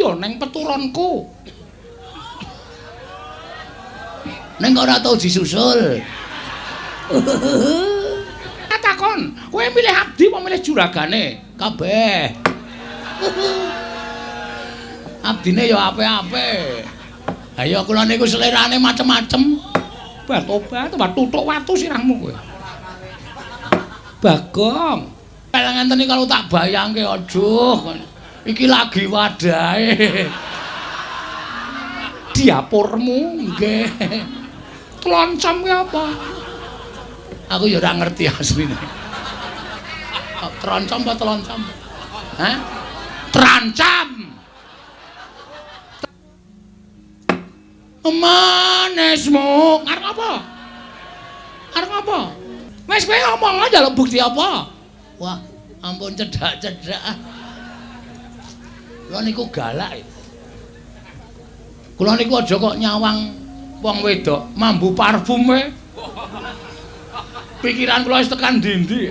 ya ning peturonku. Ning kok ora tau disusul. Takon, kowe milih abdi apa milih juragane? Kabeh. Abdine ya apik-apik. Ayo kula niku selerane macem-macem. Tobat tutuk watu sirahmu kowe. Bagong. Pelang ngenteni kalau tak bayangke aduh. Iki lagi wadahe. Diapurmu nggih. Tloncom ki apa? Aku ya ora ngerti asline. Troncom apa teloncom? Hah? Trancam. Manesmu. Arep apa? Arep apa? Wis kowe ngomong aja lho bukti apa? Wah, ampun cedak-cedak. Kula niku galak. Kula niku aja kok nyawang wong wedok mambu parfume. Pikiran kula wis tekan ndi-ndi.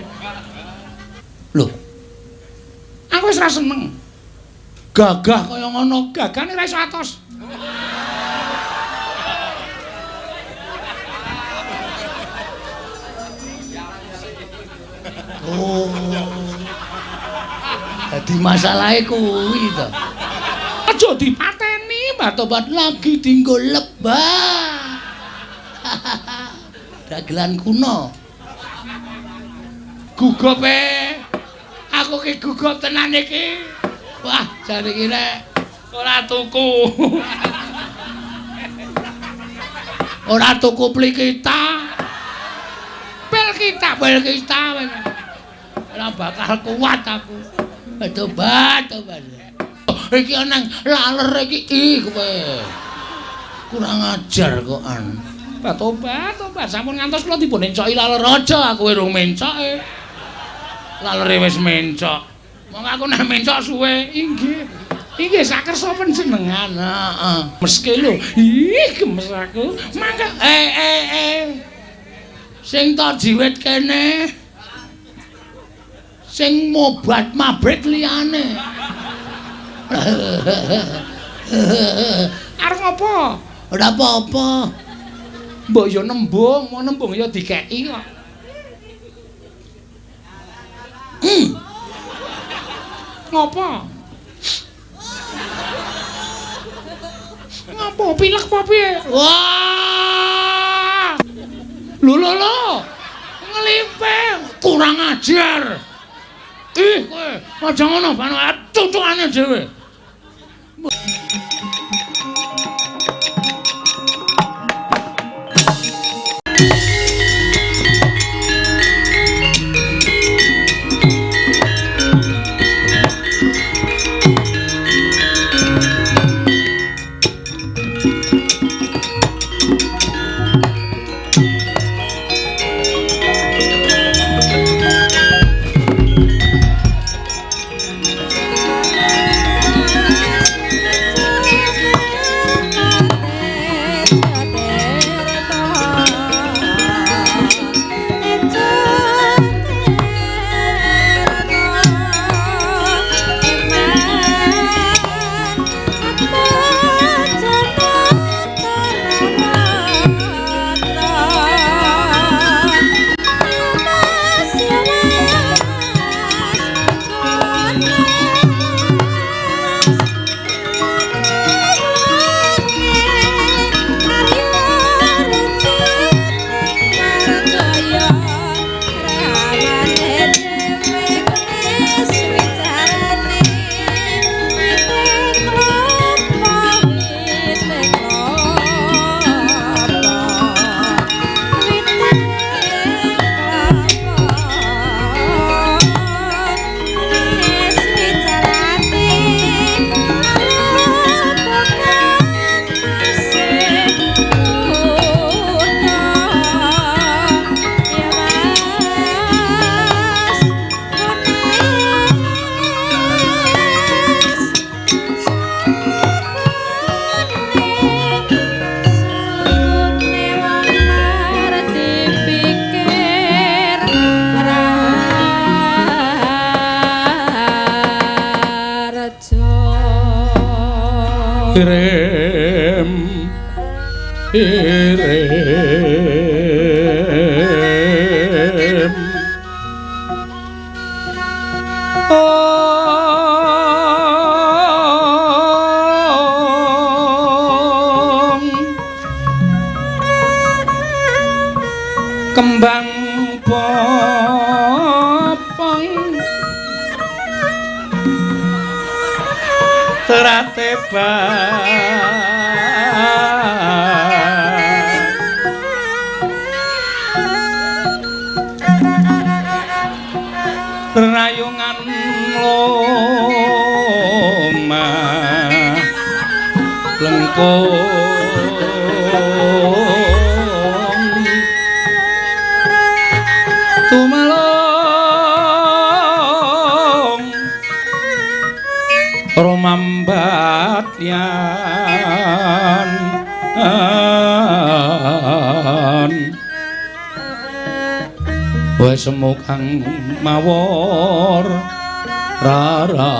Lho. Aku wis ra seneng. Gagah kaya ngono, Gagane ra iso atos. Oh. Dadi masalahe kuwi to. Aja dipateni, Mbah Tobat Lagi dinggo lebah. Dagelan kuno. Gugupe. Aku ki gugup tenan iki. Wah, jane iki nek ora tuku. ora tuku plikita. Pel kita. Ora bakal kuat aku. Tobat. Iki nang laler iki kowe. Kurang ajar kok an. Tobat. Sampun ngantos kula dipun encoki laler aja aku urung mencoke. Lalere wis mencok. Mong aku nek mencok suwe, inggih sakersa panjenengan. Heeh. Meske lho. Ih, gemes aku. Mangga Sing to jiwit kene. Sing mobat mabrik liyane. Arep ngopo? Ora apa-apa. Mbok yo nembung, mau nembung yo dikeki kok. Ngopo? Ngopo pilek apa piye? Wah! Lho. Nglimping, kurang ajar. Ih, kowe aja ngono, bano tutukane dhewe. Irem kembang popong terateban rayungan loma lengkung tumalong romambat yan wes semukang mawor raras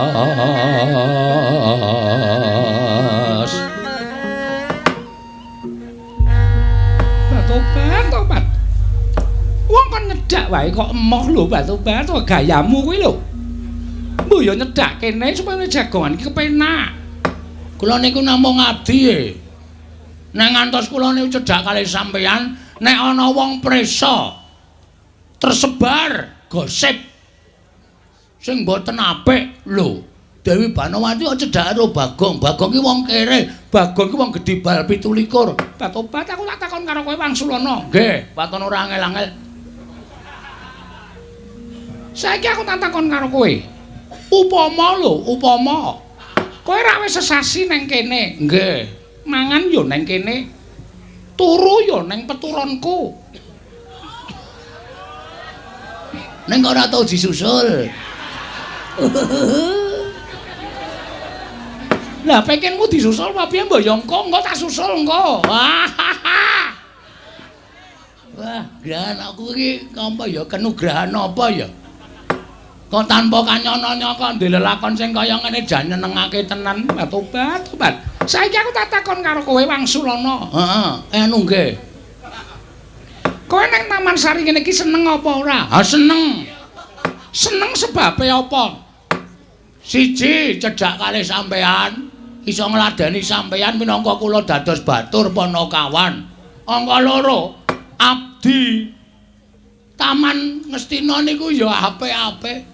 tobat wong kon nyedak wae kok emoh lho tobat gayamu kuwi lho mbok yo nyedak kene supaya jagongan iki kepenak kula niku namung abdi nang ngantos kula niku cedak kalih sampeyan nek ana wong presa tersebar gosip sing mboten apik lho Dewi Banowati kok cedhak karo Bagong ki wong kere Bagong ki wong gedhe bal 17 Tobat aku tak takon karo kowe Wangsulana nggih waton ora angel-angel saiki aku tak takon karo kowe upama kowe ra wis sesasi nang kene nggih mangan yo nang kene turu yo nang peturonku neng ora tau disusul. Lah pengenmu disusul apa piye mbok yo engko tak susul engko. Wah, grahan aku iki apa ya kenugrahan apa ya? Kok tanpa kanyono kok ndek lelakon sing kaya ngene jan nyenengake tenan. Tobat. Saiki aku tak takon karo kowe Wangsulana. Heeh, nggih. Kowe nang Taman Sari ngene iki seneng apa ora? Seneng. Seneng sebabe apa? Siji, cedhak kalih sampean, iso ngladeni sampean minangka kula dados batur Panakawan. Angka loro, abdi. Taman Ngastina niku ya apik-apik.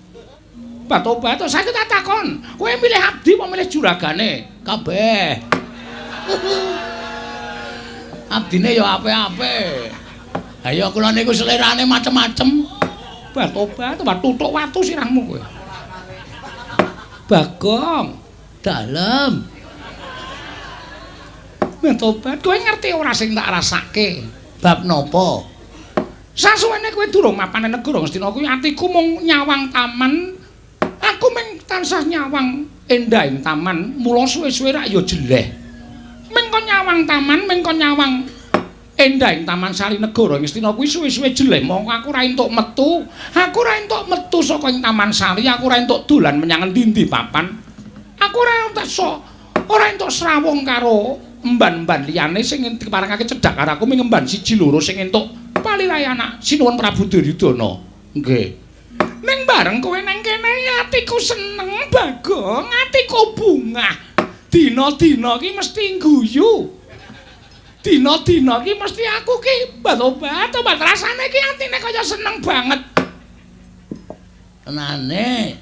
Tobat, saiki tak takon, kowe milih abdi apa milih juragane? Kabeh. Abdine ya apik-apik. Ayo kula niku selerane macem-macem. Tobat, tutuk watu sirahmu kowe. Bagong, dalem. Tobat, kowe ngerti ora sing tak rasake? Bab napa? Sasuwene kowe durung mapane negara Ngastina kuwi atiku mung nyawang taman. Aku mung tansah nyawang endahing taman, mula suwe-suwe rak ya jeleh. Mung kon nyawang taman, mung kon nyawang endahing Taman Sari Negara Ngastina kuwi suwe-suwe jeleh mongko aku ora entuk metu. Aku ora entuk metu saka ing Taman Sari, aku ora entuk dolan menyang endi-endi papan. Aku ora entuk srawung karo emban-emban liyane sing diparengake cedhak karo aku ming emban siji loro sing entuk palirae anak Sinuwun Prabu Duryudana. Nggih. Ning bareng kowe nang kene atiku seneng Bagong, atiku bungah. Dina-dina iki mesti guyu. Dina-dina iki mesti aku ki tobat rasane ki atine kaya seneng banget. Tenane.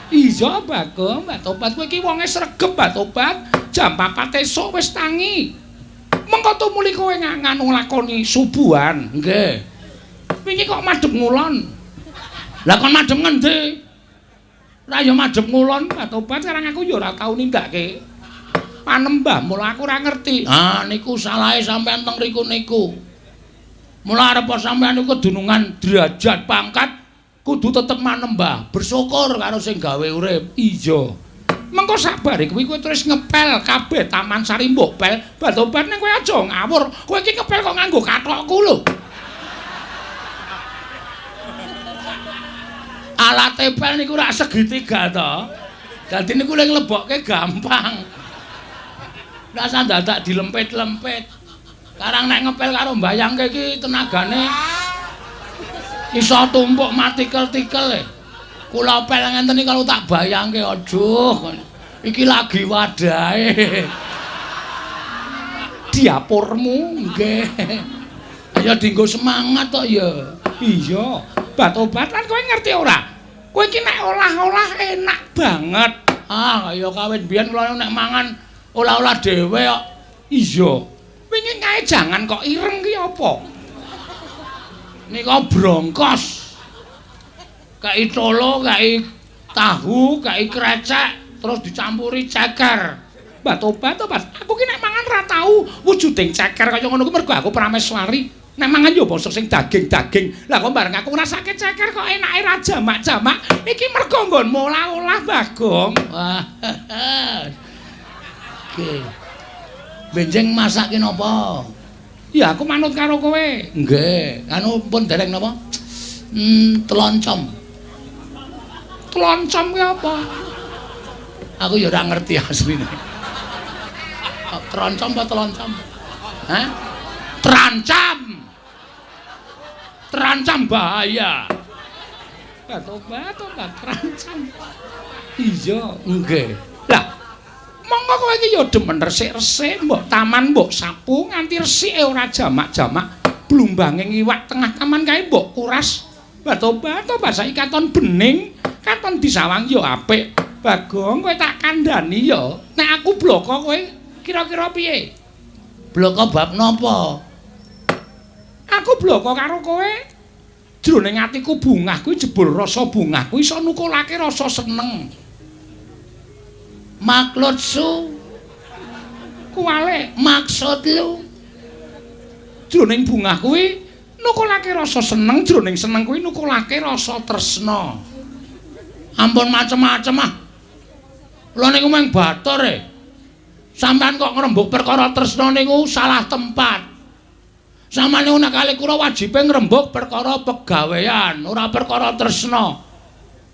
Iya Bagong, tobat kowe iki wonge sregep tobat. Jam 4 esuk wis tangi. Mengko tumuli kowe nganu lakoni subuhan, nggih. Wingi kok madhep ngulon. Lah kon madhep ngendi? Lah ya madhep ngulon, tobat sekarang aku ya ora tau nindakake. Panembah mula aku ora ngerti. Niku salahe sampean teng riku niku. Mula arep sampean niku kedunungan derajat pangkat kudu tetep manembah, bersyukur karo sing gawe urip. Iya. Mengko sabar kuwi kowe terus ngepel kabeh Taman Sari mbok pel. Batobat ning kowe aja ngawur. Kowe iki ngepel kok nganggo kathokku lho. Alat pel niku rak segitiga to. Dadi niku lek lebokke gampang. Rasa dadak dilempit-lempit. Karang nek ngepel karo mbayangke iki tenagane iso tumpuk matikel-tikel. Kula pel ngenten iki kalau tak bayangke aduh. Iki lagi wadahe. Diapurmu nggih. Ayo dienggo semangat tok ya. Iya, bat-obat kan kowe ngerti ora? Kowe iki nek olah-olah enak banget. Ah, kaya kawit biyen kula nek mangan olah-olah dhewe kok. Iya. Wingi kae jangan kok ireng ki apa? Nika brongkos. Kai tolo, kai tahu, kai krecek, terus dicampuri ceker. Bat-obat. Aku ki nek mangan ra tau wujuding ceker kaya ngono ku mergo aku prameswari. Nek mangan yo bosok sing daging-daging. Lah kok bareng aku ngrasake ceker kok enake ra jamak-jamak. Iki mergo nggonmu olah-olah, Bagong. Wah. Oke. Benjing masak ki napa? Ya aku manut karo kowe. Nggih, anu pun dereng napa? Teloncom. Teloncom ki apa? Aku ya ora ngerti asline. Teroncom apa teloncom? Hah? Terancam. Terancam bahaya. Tobat terancam. Iya, nggih. Lah monggo kowe iki ya demen resik-resik, mbok taman mbok sapu nganti resike ora jamak-jamak. Blumbanging iwak tengah taman kae mbok kuras. Tobat saiki katon bening, katon disawang ya apik. Bagong kowe tak kandhani ya. Nek aku bloko kowe kira-kira piye? Bloko bab napa? Aku bloko karo kowe. Jroning atiku bungah kuwi jebul rasa bungah kuwi iso nukulake rasa seneng. Maklutsu kuwale maksud lu jroning bungah kuwi nukulake rasa seneng, jroning seneng kuwi nukulake rasa tresna. Ampun macem-macem ah. Kula niku mung batur sampean kok ngrembug perkara tresna niku salah tempat. Sampeyan niku nek kali kula wajibe ngrembug perkara pegawean, ora perkara tresna.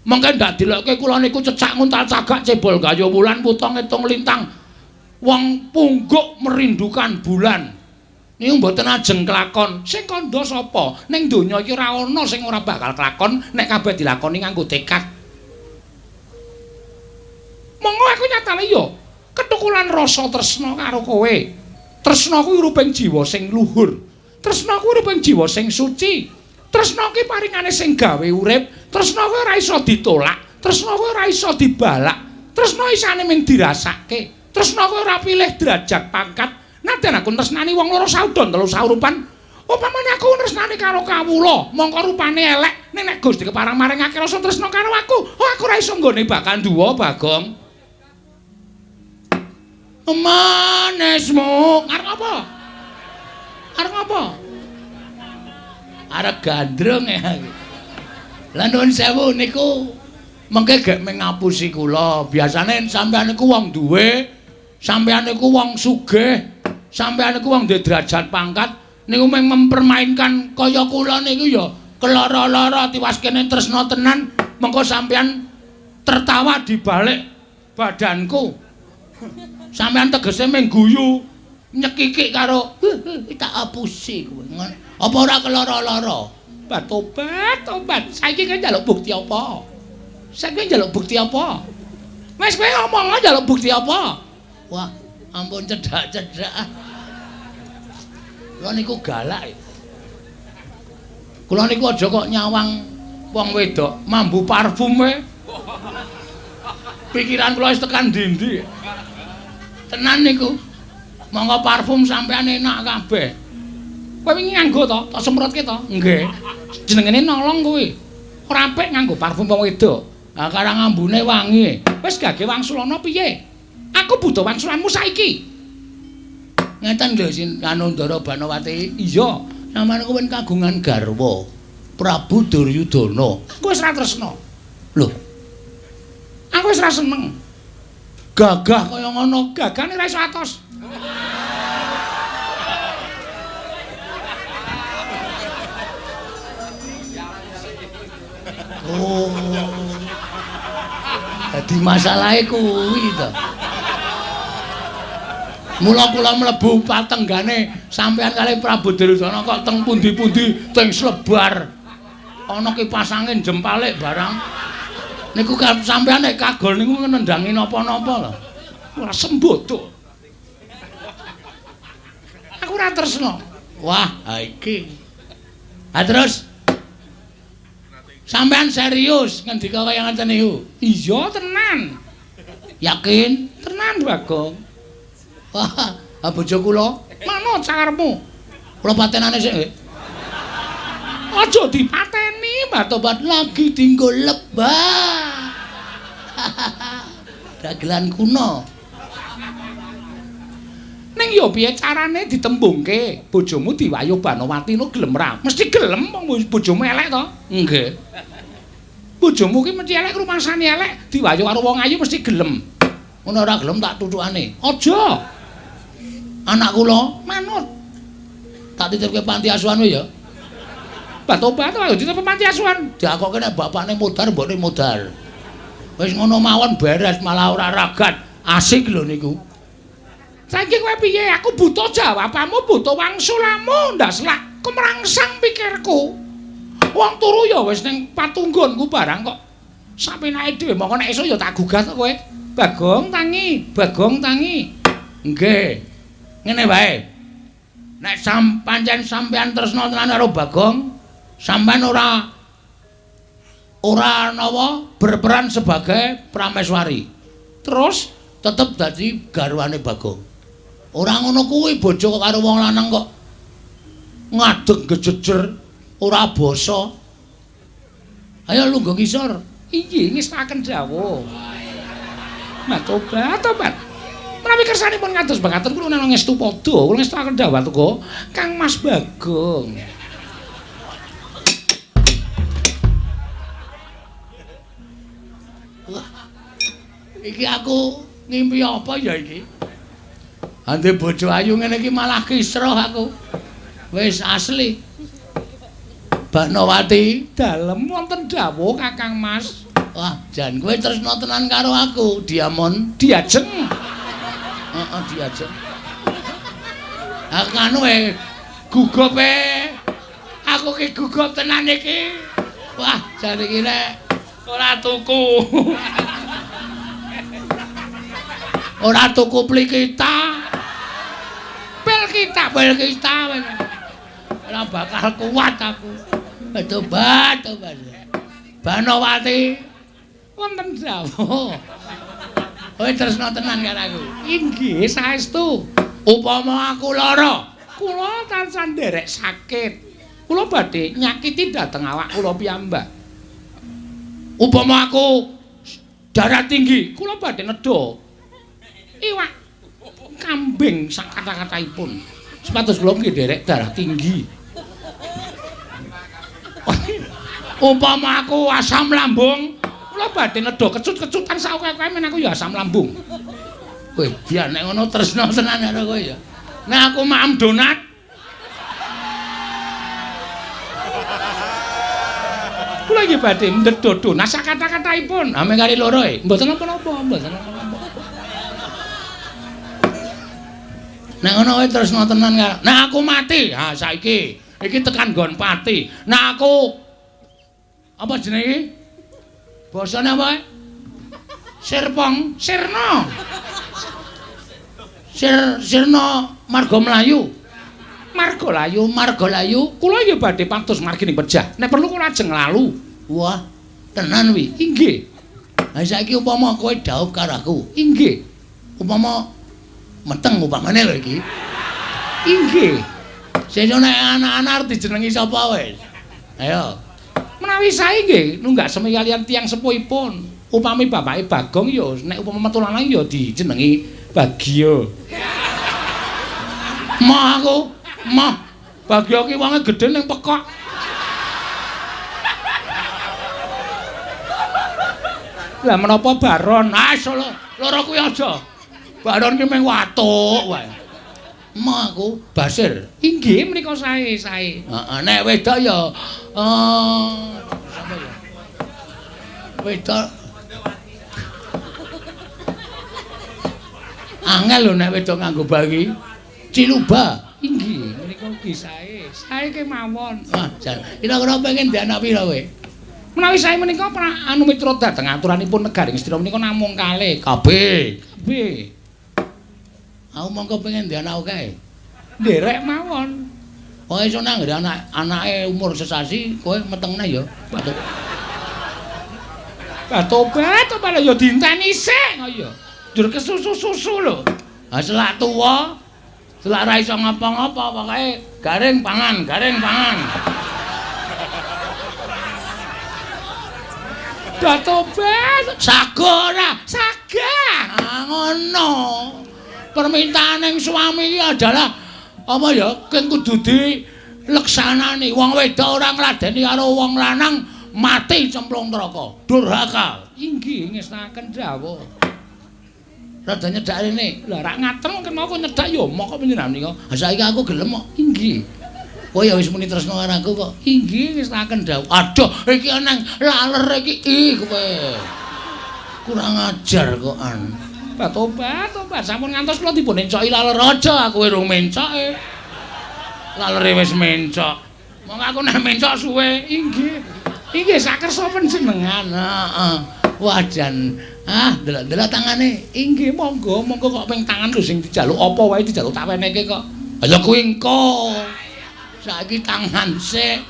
Mengke ndak dilokke kula niku cecak nguntal cagak cebol gayo wulan putung ngitung lintang. Wong pungguk merindukan bulan. Niku mboten ajeng kelakon. Sing kandha sapa? Ning donya iki ora ana sing ora bakal kelakon nek kabeh dilakoni nganggo tekad. Monggo aku nyatane yo ketukulan rasa tresna karo kowe. Tresna kuwi ruping jiwa sing luhur. Tresna kuwi ruping jiwa sing suci. Tresna ki paringane sing gawe urip, tresna kuwi ora iso ditolak, tresna kuwi ora iso dibalak, tresna isane mung dirasake, tresna kuwi ora pilih derajat pangkat. Naden aku tresnani wong loro saudon telu saurupan. Upamane aku tresnani karo kawula, mongko rupane elek, nek Gusti keparang maringake rasa tresna karo aku, aku ora iso nggone bakal duwa, Bagong. Manesmu, arep apa? Arep apa? Arep gandrung ya. Lah nuwun sewu niku mengke gek mengapusi kula. Biasane sampeyan niku wong duwe, sampeyan niku wong sugih, sampeyan niku wong duwe derajat pangkat, niku mung mempermainkan kaya kula niku ya keloro-loro tiwas kene tresna tenan, mengko sampeyan tertawa di balik badanku. Sampeyan tegese mung guyu, nyekikik karo tak apusi kowe. Apa ora keloro-loro? Tobat. Saiki kowe njaluk bukti apa? Saiki njaluk bukti apa? Wis kowe ngomong njaluk bukti apa? Wah, ampun cedhak-cedhak. Kula niku galak. Kula niku aja kok nyawang wong wedok mambu parfume. Pikiran kula wis tekan ndi-ndi. Tenan niku. Monggo parfum sampean enak kabeh. Kowe wingi nganggo to? Tak semprotke to? Nggih. Jenengene nolong kuwi. Ora apik nganggo parfum wong wedok. Ah karang ambune wangi. Wis gage wangsulana piye? Aku butuh wangsulanmu saiki. Ngeten lho Sin Anandara Banowati. Iya, sampeyan kuwi kagungan garwa Prabu Duryudana. Aku wis ra tresna. Lho. Aku wis ra seneng. Gagah kaya ngono, gagane ra iso atos. Oh. Dadi masalahe kuwi to. Mula kula mlebu patenggane sampeyan kalih Prabu Duryudana kok teng pundi-pundi teng Slebar. Ana kipas angin jempalik barang. Niku sampeyan nek kagol niku nendhangi napa-napa lho. Ora sembodo. Aku ora tresno. Wah, ha iki. Ha terus sampean serius ngendika kaya ngoten niku? Iya tenan. Yakin? Tenan Bagong. Wah, bojo kula Manut sakarepmu. kula patenane sik nggih. Aja dipateni, Mbah Tobat. Lagi dinggo lebah. Dagelan kuno. Ning yo piye carane ditembungke? Bojomu diwayu Banowati no gelem ra? Mesti gelem wong bojomu elek to? Nggih. Bojomu ki mesti elek rumangsane elek, diwayu karo wong ayu mesti gelem. Ngono ora gelem tak tutukane. Aja. Anak kula Manut. tak titipke panti asuhan wae ya. Mbah Tobat ayo ditepet panti asuhan. Diakoke nek bapakne modar mbokne modar. Wis ngono mawon beres malah ora ragat. Asik lho niku. Saiki kowe piye? Aku butuh jawabanmu, butuh wangsulamu, ndaslak kemrangsang pikirku. Wong turu ya wis ning patunggonku barang kok. Sapenake dhewe mongko nek esuk ya tak gugat kowe. Bagong tangi, Bagong tangi. Nggih. Ngene wae. Nek pancen sampean tresna tenan karo Bagong, sampean ora napa berperan sebagai prameswari. Terus tetep dadi garwane Bagong. Ora ngono kuwi bojo karo wong lanang kok ngadeg gejejer ora basa. Ayo lungguh ngisor. Inggih ngestaken dawuh. Mbah Tobat. Menawi kersanipun ngados mekaten kula nang ngestu padha, kula ngestaken dawuh teko Kang Mas Bagong. Wah. Iki aku ngimpi apa ya iki? Ande bojo ayu ngene iki malah kisruh aku. Wis asli. Banowati Dalem wonten dawuh Kakang Mas. Wah, jan kowe tresna tenan karo aku, Diamond. Diajeng. Heeh, diajeng. Aku anu gugup Aku ki gugup tenan iki. Wah, jan iki nek ora tuku. Ora tuku pli kita. Bel kita. Ora bakal kuat aku. Tobat. Banowati Wonten dawuh. Kowe tresna tenan karo aku. Inggih saestu. Upama aku lara, Kula tansah nderek sakit. Kula badhe nyakiti dhateng awak kula piyambak. upama aku darah tinggi, Kula badhe nedha iwak kambing sak kata-kataipun. sepatus kula nggih nderek darah tinggi. Upama aku asam lambung, Kula badhe nedha kecut-kecutan saoke-oke men aku ya asam lambung. kowe biar nek ngono tresna tenan karo kowe ya. Nek aku maem donat, Kula nggih badhe nedha donat sak kata-kataipun. ame kali loro e. Mboten napa-napa, mboten napa-napa. Nek ngono kowe tresna tenan karo. Nek aku mati, ha saiki iki tekan nggon pati. Nek aku apa jenenge? Basane apa? Sirpong, Sirna. Sirna marga mlayu. Marga layu, kula nggih badhe pados margi ning pejah. Nek perlu kula ajeng lalu. Wah, tenan wi. Inggih. Ha saiki umpama kowe dhaup karo aku. Inggih. Umpama meteng umpamane lho iki. Inggih. Sesuk nek anak-anak arep dijenengi sapa wis? Ayo. Menawi sae nggih nunggak semi kalian tiyang sepuhipun. Upami bapake Bagong ya nek upama metu lanang ya dijenengi Bagio. Mah Bagio ki wonge gedhe ning pekok. Lah menapa Baron? Ah loro kuwi aja. Baron ki mung watuk wae. Mah aku Basir. Inggih menika sae. Heeh, nek wedok ya sapa ya? Wedok Angel lho nek wedok nganggo bagi. Ciluba. Inggih, menika ugi sae. Sae kemawon. Ah, jan. Kira-kira pengen ndek anak pira kowe? Menawi sae menika anu mitra dhateng aturanipun negari Ngastina menika namung kalih. Kabeh. Kabeh. Aku mongko pengen ndek anak kae. Nderek mawon. Oh iso nang anake umur sesasi kowe metengna ya. Tobat malah ya dinteni sik kaya. Njur kesusu-susu lho. Ha selak tuwa. Selak ra iso ngapa-ngapa pokoke garing pangan. Tobat. Sago ora? Sagah. Ngono. Permintaan suami iki adalah apa ya? Keng kudu dileksanani. Wong wedok ora ngladeni karo wong lanang mati cemplung neraka. Durhaka. Inggih ngestaken dawuh. Rada nyedak rene. Lah rak ngaten kan mau nyedak ya moko panjenengan nika. Ha saiki aku gelem kok. Inggih. Kowe ya wis muni tresno karo aku kok. Inggih ngestaken dawuh. Aduh, iki nang laler iki kowe. Kurang ajar kok an. Tobat. Sampun ngantos kula dipun encoki laler aja aku urung mencoke. Lalere wis mencok. Mong aku nek mencok suwe. Inggih sakersa panjenengan. Heeh. Wajan. Delok tangane. Inggih, monggo kok ping tangan lho sing dijaluk apa wae dijaluk tak weneke kok. Ya kuwi engko. Saiki tangan sik.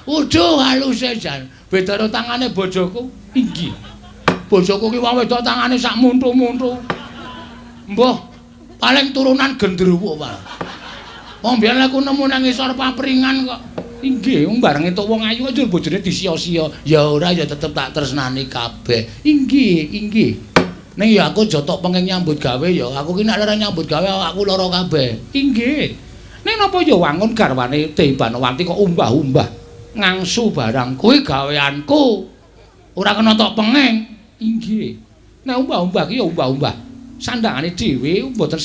Waduh haluse jan. Beda karo tangane bojoku. Inggih. Bojoku ki wong wedok tangane sak muntu-muntu. Mbah, paling turunan gendruwo wae. Wong biyen aku nemu nang ngisor papringan kok. Inggih, bareng entuk wong ayu kok njur bojone disia-sia. Ya ora ya tetep tak tresnani kabeh. Inggih. Ning ya aku jotok pengen nyambut gawe ya. Aku ki nek lara nyambut gawe awakku lara kabeh. Inggih. Ning napa ya wangun garwane Debanawati kok umbah-umbah ngangsu barang kuwi gaweanku. Ora kena tok pengeng. Inggih. Nek umbah-umbah ki ya umbah-umbah. Sandangane dhewe mboten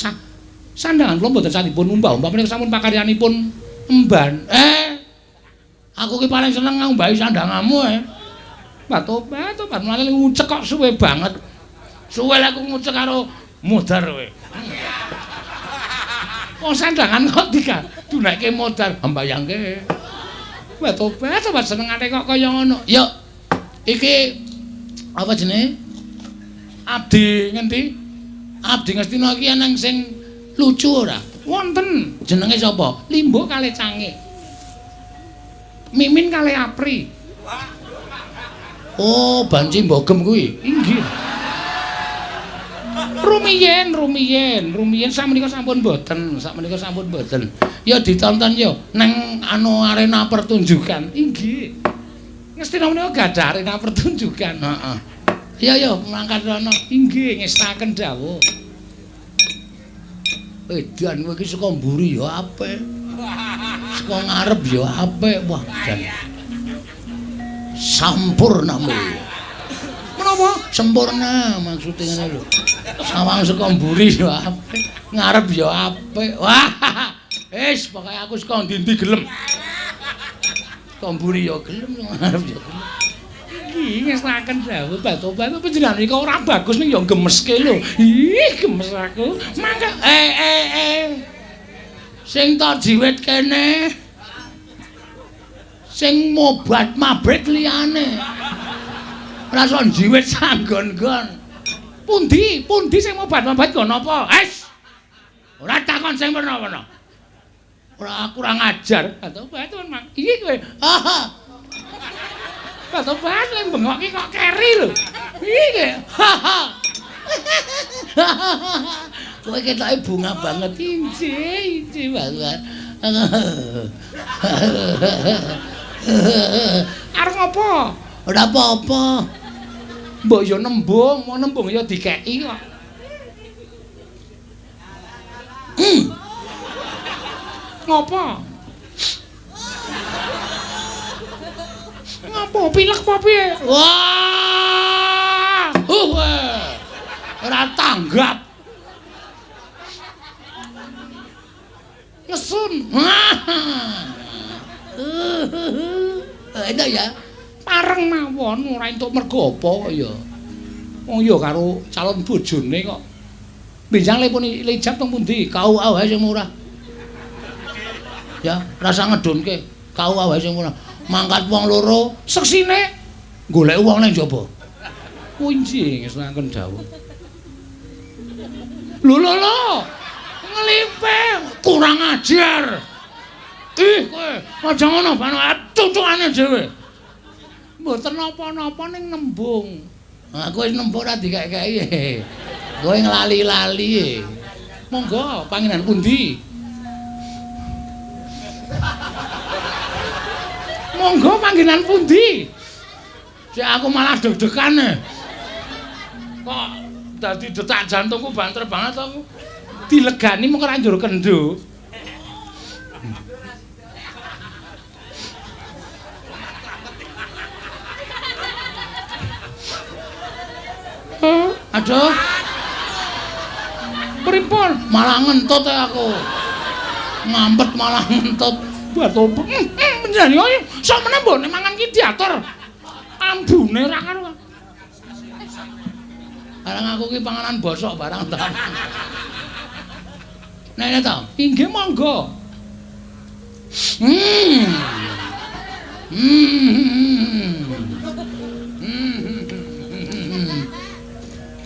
sandangan kula mboten sanipun umbah-umbah menika sampun pakaryanipun emban. Aku ki paling seneng ngumbahi sandanganmu Tobat malah ngucek kok suwe banget. Suwe aku ngucek karo mudhar kowe. Wong sandangan kok didunekke mudhar, mbayangke. Tobat senengane kok kaya ngono. Ya. Iki apa jenenge? Abdi ngendi? Abdi Ngastina iki eneng sing lucu ora? Wonten. Jenenge sapa? Limbo kalih Cangik. Mimin kalih Apri. Oh, banci mbogem kuwi. Inggih. Rumiyin sakmenika sampun mboten. Ya ditonton yo nang anu arena pertunjukan. Inggih. Ngastina menika gadah arena pertunjukan. Heeh. Iya mangkat rono. Inggih ngestaken dawuh. Edan kowe iki saka mburi ya apik. Saka ngarep ya apik. Wah, dan sampurna mu. Menapa? Sempurna maksudnya ngene lho. Sawang saka mburi ya apik, ngarep ya apik. Wah, wis pokoke aku saka ndi-ndi gelem. Saka mburi ya gelem, ngarep ya gelem. Iki ngestaken dawuh Tobat panjenengan iki ora bagus ning ya gemeske lho. Ih, gemes aku. Mangke Sing ta jiwit kene. Sing mobat mabrik liyane. Ora iso jiwit sanggon-gon. Pundi sing mobat-mobat nggon apa? Ora takon sing pernah-pernah. Ora kurang ajar. Tobat Mang. Iki kowe. Tobat lek bengok iki kok keri lho. Iki. Kowe ketoke bunga banget. Inci banget. Arep ngopo? Ora apa-apa. Mbok yo nembung, mau nembung yo dikeki kok. Ngopo? Ngopo pilek apa piye? Wah! Ora tanggap. Ngesun. Enak ya. Pareng mawon ora entuk mergo apa kok ya. Wong ya karo calon bojone kok Benjang lepun lijab teng pundi? Kau wae sing murah. Ya, rasa ngedunke. Kau wae sing murah. Mangkat wong loro, seksine golek wong ning njaba. Kunci ngesnaken dawuh. Lho. Ngelipe, kurang ajar. Ih, kowe aja ngono, Bano. Cucukane dhewe. Mboten napa-napa ning nembung. Aku wis nembung ora dikek-keki. Kowe nglali-lali. Monggo, panggenan pundi? Monggo panggenan pundi? Sik aku malah deg-degan. Kok dadi detak jantungku banter banget aku. Dilegani mung ora njur kendho. Aduh. Pripun? Malah ngentut aku. Ngampet malah ngentut. Batu. Menjani kok sok meneh mbone mangan ki diatur. Ambune ra karo. Barang aku ki panganan bosok barang to. Nek to, inggih monggo.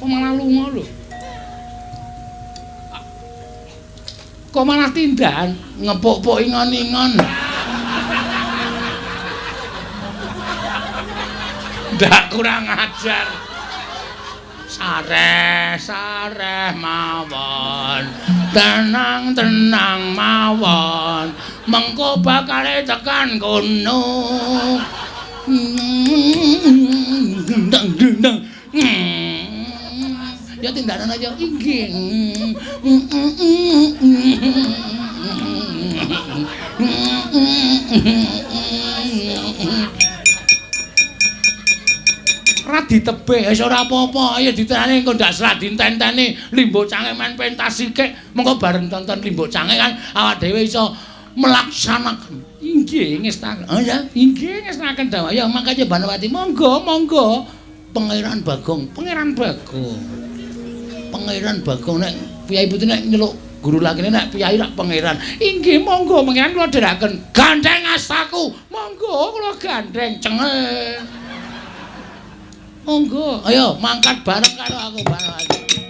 Kok malah lunga lho. Kok malah tindakan ngepuk-puk ingon-ingon. Ndak kurang ajar. Sareh mawon. Tenang mawon. Mengko bakal tekan kono. Dendang. Ya tindakan aja inggih. Ora ditebih wis ora apa-apa. Ayo ditani engko ndak serah ditenteni Limbo Cange main pentas sithik. Mengko bareng tonton Limbo Cange kan awak dhewe iso melaksanakan. Inggih ngestaken. Oh ya, inggih ngestaken dawuh. Ya mangkane Banowati monggo. Pangeran Bagong nek piyai putih nek nyeluk guru lakine nek piyai rak pangeran. Inggih monggo pangeran kula dherekaken gandeng astaku. Monggo kula gandeng cengel. Monggo, ayo mangkat bareng karo aku Banowati.